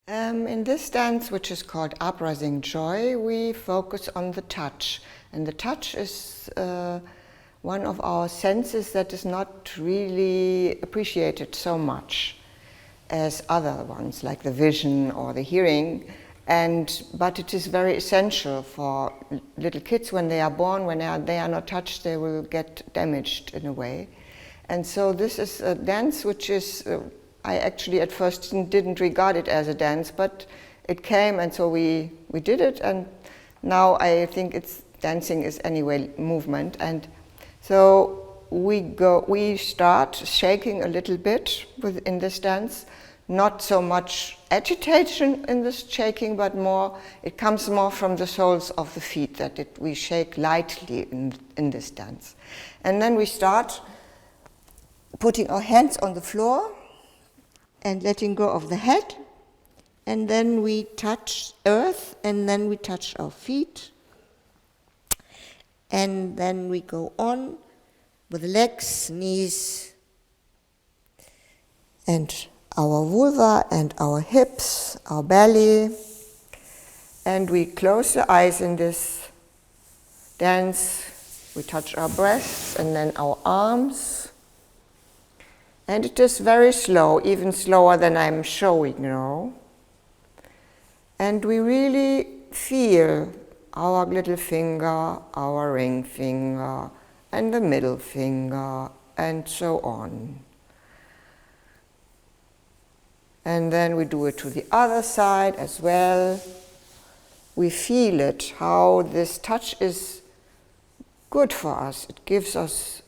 In this dance, which is called Uprising Joy, we focus on the touch. And the touch is one of our senses that is not really appreciated so much as other ones, like the vision or the hearing. But it is very essential for little kids when they are born. When they are not touched, they will get damaged in a way. And so this is a dance which is, I actually at first didn't regard it as a dance, but it came, and so we did it, and now I think dancing is anyway movement. And so we start shaking a little bit in this dance. Not so much agitation in this shaking, but it comes more from the soles of the feet, that we shake lightly in this dance. And then we start putting our hands on the floor and letting go of the head. And then we touch earth, and then we touch our feet. And then we go on with the legs, knees, and our vulva and our hips, our belly. And we close the eyes in this dance. We touch our breasts and then our arms. And it is very slow, even slower than I'm showing now. And we really feel our little finger, our ring finger, and the middle finger, and so on. And then we do it to the other side as well. We feel it, how this touch is good for us. It gives us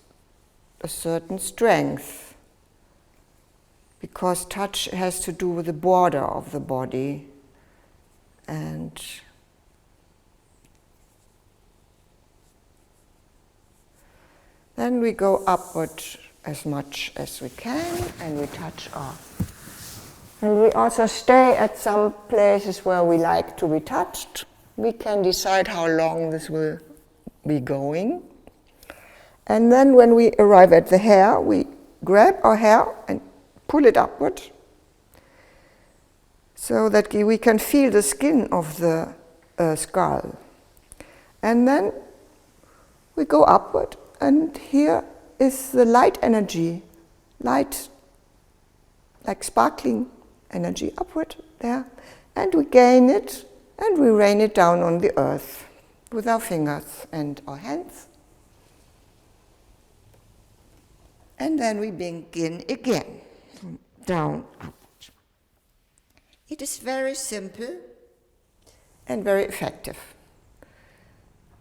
a certain strength, because touch has to do with the border of the body. And then we go upward as much as we can, and we touch off. And we also stay at some places where we like to be touched. We can decide how long this will be going. And then when we arrive at the hair, we grab our hair and pull it upward, so that we can feel the skin of the skull. And then we go upward, and here is the light energy, light like sparkling energy upward there, and we gain it and we rain it down on the earth with our fingers and our hands. And then we begin again, from down upward. It is very simple and very effective.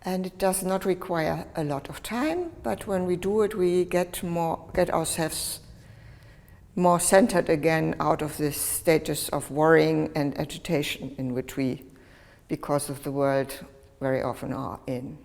And it does not require a lot of time, but when we do it, we get ourselves more centered again out of this status of worrying and agitation in which we, because of the world, very often are in.